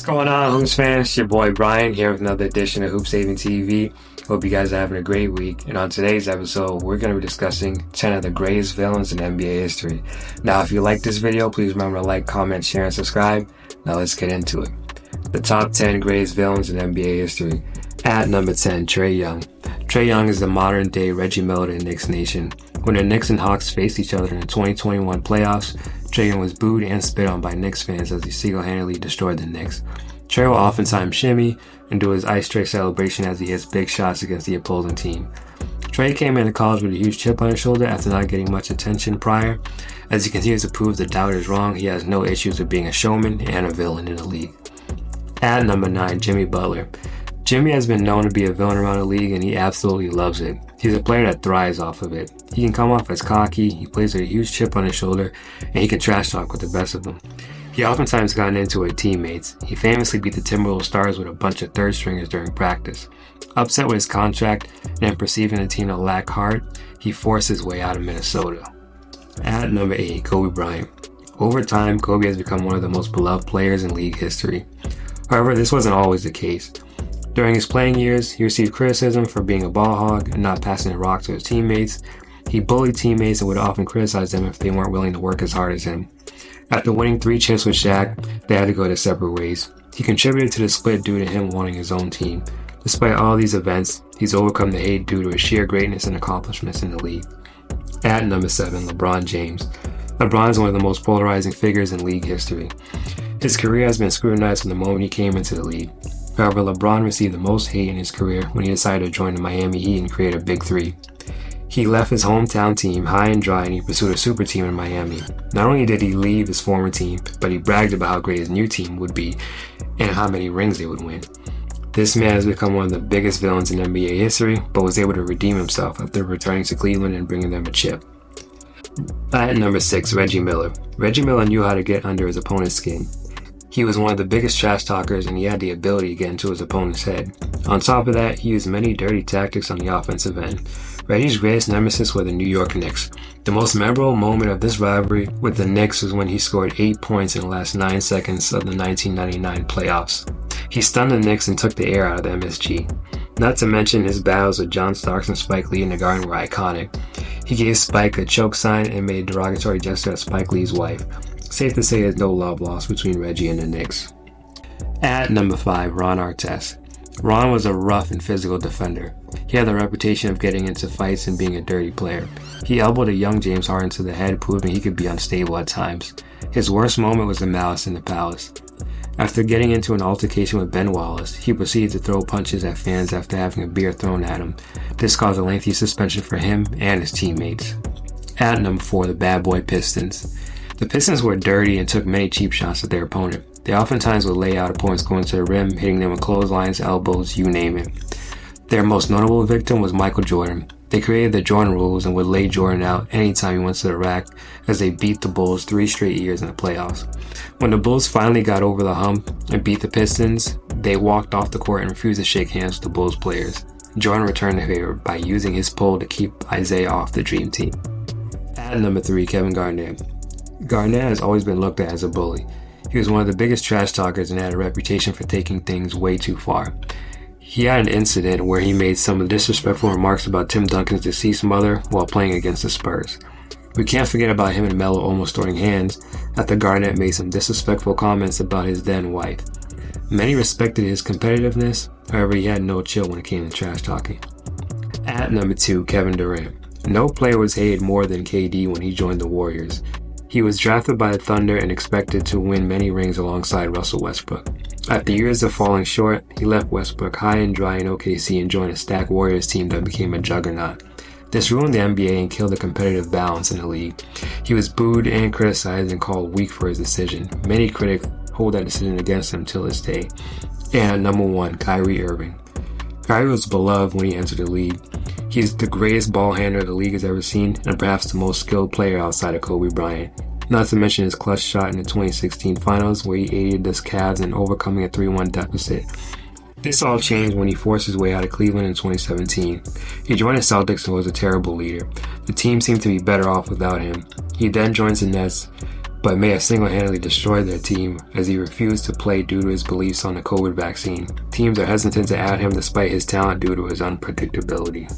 Going on, Hoops fans? It's your boy Brian here with another edition of Hoop Saving TV. Hope you guys are having a great week. And on today's episode, we're going to be discussing 10 of the greatest villains in NBA history. Now, if you like this video, please remember to like, comment, share, and subscribe. Now let's get into it. The top 10 greatest villains in NBA history. At number 10, Trae Young. Trae Young is the modern day Reggie Miller to the Knicks Nation. When the Knicks and Hawks faced each other in the 2021 playoffs, Trae Young was booed and spit on by Knicks fans as he single-handedly destroyed the Knicks. Trae will oftentimes shimmy and do his ice tray celebration as he hits big shots against the opposing team. Trae came into college with a huge chip on his shoulder after not getting much attention prior. As he continues to prove the doubters wrong, he has no issues with being a showman and a villain in the league. At number 9, Jimmy Butler. Jimmy has been known to be a villain around the league, and he absolutely loves it. He's a player that thrives off of it. He can come off as cocky, he plays with a huge chip on his shoulder, and he can trash talk with the best of them. He oftentimes gotten into it with teammates. He famously beat the Timberwolves stars with a bunch of third stringers during practice. Upset with his contract and perceiving the team to lack heart, he forced his way out of Minnesota. At number 8, Kobe Bryant. Over time, Kobe has become one of the most beloved players in league history. However, this wasn't always the case. During his playing years, he received criticism for being a ball hog and not passing the rock to his teammates. He bullied teammates and would often criticize them if they weren't willing to work as hard as him. After winning 3 chips with Shaq, they had to go their separate ways. He contributed to the split due to him wanting his own team. Despite all these events, he's overcome the hate due to his sheer greatness and accomplishments in the league. At number 7, LeBron James. LeBron is one of the most polarizing figures in league history. His career has been scrutinized from the moment he came into the league. However, LeBron received the most hate in his career when he decided to join the Miami Heat and create a Big Three. He left his hometown team high and dry and he pursued a super team in Miami. Not only did he leave his former team, but he bragged about how great his new team would be and how many rings they would win. This man has become one of the biggest villains in NBA history, but was able to redeem himself after returning to Cleveland and bringing them a chip. At number 6, Reggie Miller. Reggie Miller knew how to get under his opponent's skin. He was one of the biggest trash talkers and he had the ability to get into his opponent's head. On top of that, he used many dirty tactics on the offensive end. Reggie's greatest nemesis were the New York Knicks. The most memorable moment of this rivalry with the Knicks was when he scored 8 points in the last 9 seconds of the 1999 playoffs. He stunned the Knicks and took the air out of the MSG. Not to mention his battles with John Starks and Spike Lee in the Garden were iconic. He gave Spike a choke sign and made a derogatory gesture at Spike Lee's wife. Safe to say there's no love lost between Reggie and the Knicks. At number 5, Ron Artest. Ron was a rough and physical defender. He had the reputation of getting into fights and being a dirty player. He elbowed a young James Harden to the head, proving he could be unstable at times. His worst moment was the Malice in the Palace. After getting into an altercation with Ben Wallace, he proceeded to throw punches at fans after having a beer thrown at him. This caused a lengthy suspension for him and his teammates. At number 4, the Bad Boy Pistons. The Pistons were dirty and took many cheap shots at their opponent. They oftentimes would lay out opponents going to the rim, hitting them with clotheslines, elbows, you name it. Their most notable victim was Michael Jordan. They created the Jordan rules and would lay Jordan out anytime he went to the rack as they beat the Bulls 3 straight years in the playoffs. When the Bulls finally got over the hump and beat the Pistons, they walked off the court and refused to shake hands with the Bulls players. Jordan returned the favor by using his pole to keep Isaiah off the Dream Team. At number 3, Kevin Garnett. Garnett has always been looked at as a bully. He was one of the biggest trash talkers and had a reputation for taking things way too far. He had an incident where he made some disrespectful remarks about Tim Duncan's deceased mother while playing against the Spurs. We can't forget about him and Melo almost throwing hands after Garnett made some disrespectful comments about his then wife. Many respected his competitiveness, however he had no chill when it came to trash talking. At number 2, Kevin Durant. No player was hated more than KD when he joined the Warriors. He was drafted by the Thunder and expected to win many rings alongside Russell Westbrook. After years of falling short, he left Westbrook high and dry in OKC and joined a stacked Warriors team that became a juggernaut. This ruined the NBA and killed the competitive balance in the league. He was booed and criticized and called weak for his decision. Many critics hold that decision against him till this day. And at number 1, Kyrie Irving. Kyrie was beloved when he entered the league. He's the greatest ball handler the league has ever seen and perhaps the most skilled player outside of Kobe Bryant. Not to mention his clutch shot in the 2016 finals where he aided the Cavs in overcoming a 3-1 deficit. This all changed when he forced his way out of Cleveland in 2017. He joined the Celtics and was a terrible leader. The team seemed to be better off without him. He then joins the Nets but may have single-handedly destroyed their team as he refused to play due to his beliefs on the COVID vaccine. Teams are hesitant to add him despite his talent due to his unpredictability.